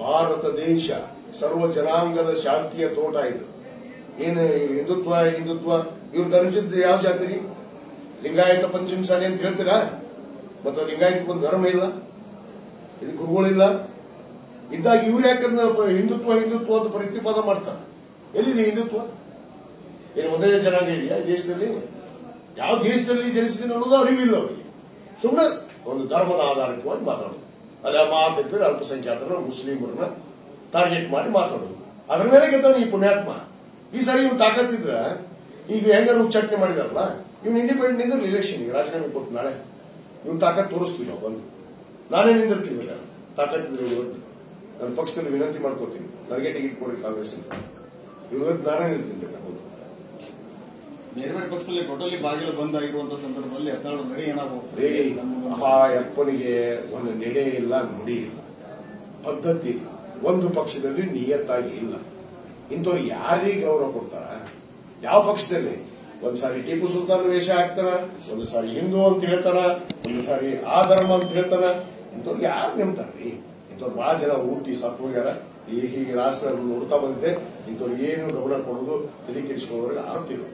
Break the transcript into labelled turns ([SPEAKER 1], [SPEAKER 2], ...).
[SPEAKER 1] ಭಾರತ ದೇಶ ಸರ್ವ ಜನಾಂಗದ ಶಾಂತಿಯ ತೋಟ ಇದು. ಏನು ಹಿಂದುತ್ವ ಇವ್ರ ಧರ್ಮಸಿದ್ಧ ಯಾವ ಜಾತಿ ರೀ? ಲಿಂಗಾಯತ ಪಂಚಮಸಾಲಿ ಅಂತ ಹೇಳ್ತೀರಾ? ಮತ್ತು ಲಿಂಗಾಯತಕ್ಕೊಂದು ಧರ್ಮ ಇಲ್ಲ, ಇದು ಗುರುಗಳಿಲ್ಲ ಇದ್ದಾಗ ಇವ್ರು ಯಾಕಂದ್ರೆ ಹಿಂದುತ್ವ ಅಂತ ಪ್ರತಿಪಾದ ಮಾಡ್ತಾರೆ. ಎಲ್ಲಿದೆ ಹಿಂದುತ್ವ? ಏನು ಒಂದೇ ಜನಾಂಗ ಇದೆಯಾ ದೇಶದಲ್ಲಿ? ಯಾವ ದೇಶದಲ್ಲಿ ಜನಿಸಿದೆ ಅನ್ನೋದು ಅರಿವಿಲ್ಲ ಅವರಿಗೆ. ಸುಮ್ಮನೆ ಒಂದು ಧರ್ಮದ ಆಧಾರಿತವಾಗಿ ಮಾತಾಡೋದು. ಅದೇ ಮಾತಿದ್ರೆ ಅಲ್ಪಸಂಖ್ಯಾತರ ಮುಸ್ಲಿಮರನ್ನ ಟಾರ್ಗೆಟ್ ಮಾಡಿ ಮಾತಾಡೋದು. ಅದ್ರ ಮೇಲೆ ಗೆದ್ದಾನೆ ಈ ಪುಣ್ಯಾತ್ಮ. ಈ ಸಾರಿ ಇವ್ನು ತಾಕತ್ತಿದ್ರ ಈಗ ಹೆಂಗಾರು ಉಚ್ಚಾಟನೆ ಮಾಡಿದಾರಲ್ಲ, ಇವ್ನು ಇಂಡಿಪೆಂಡೆಂಟ್ ನಿಂದ ಇಲೆಕ್ಷನ್ ರಾಜೀನಾಮೆ ಕೊಟ್ಟು ನಾಳೆ ಇವ್ನು ತಾಕತ್ ತೋರಿಸ್ತೀವಿ ನಾವು ಬಂದು. ನಾನೇ ನಿಂದಿರ್ತೀವಿ ತಾಕತ್ತಿದ್ರೆ ಇವತ್ತು ನನ್ನ ಪಕ್ಷದಲ್ಲಿ ವಿನಂತಿ ಮಾಡ್ಕೋತೀನಿ, ನನಗೆ ಟಿಕೆಟ್ ಕೊಡ್ರಿ ಕಾಂಗ್ರೆಸ್ ಅಂತ. ಇವತ್ತು ನಾನೇ ನಿಲ್ತೀನಿ.
[SPEAKER 2] ಬೇರೆ ಬೇರೆ ಪಕ್ಷದಲ್ಲಿ ಟೋಟಲಿ ಬಾಗಿಲು ಬಂದ್ ಆಗಿರುವಂತಹ ಸಂದರ್ಭದಲ್ಲಿ ನಡೆ ಏನಾಗಬಹುದು?
[SPEAKER 1] ಆ ಅಪ್ಪನಿಗೆ ಒಂದು ನಡೆ ಇಲ್ಲ, ನುಡಿ ಇಲ್ಲ, ಪದ್ಧತಿ ಇಲ್ಲ, ಒಂದು ಪಕ್ಷದಲ್ಲಿ ನಿಯತ್ತಾಗಿ ಇಲ್ಲ. ಇಂಥವ್ರು ಯಾರಿಗೆ ಗೌರವ ಕೊಡ್ತಾರ? ಯಾವ ಪಕ್ಷದಲ್ಲಿ? ಒಂದ್ ಸಾರಿ ಟಿಪ್ಪು ಸುಲ್ತಾನ್ ವೇಷ ಹಾಕ್ತಾರ, ಒಂದು ಸಾರಿ ಹಿಂದೂ ಅಂತ ಹೇಳ್ತಾರ, ಒಂದು ಸಾರಿ ಆ ಧರ್ಮ ಅಂತ ಹೇಳ್ತಾರ. ಇಂಥವ್ರು ಯಾರು ನೆಮ್ತಾರ್ರಿ? ಇಂಥವ್ರು ಬಹಳ ಜನ ಊಟಿ ಸತ್ತು ಹೋಗ್ಯಾರ. ಈ ರಾಷ್ಟ್ರ ನೋಡ್ತಾ ಬಂದಿದೆ. ಇಂಥವ್ರಿಗೆ ಏನು ಗೌರವ ಕೊಡೋದು ತಲೆ ಕೆಡಿಸ್ಕೊಳ್ಳೋರಿಗೆ ಆಗ್ತಿಲ್ಲ.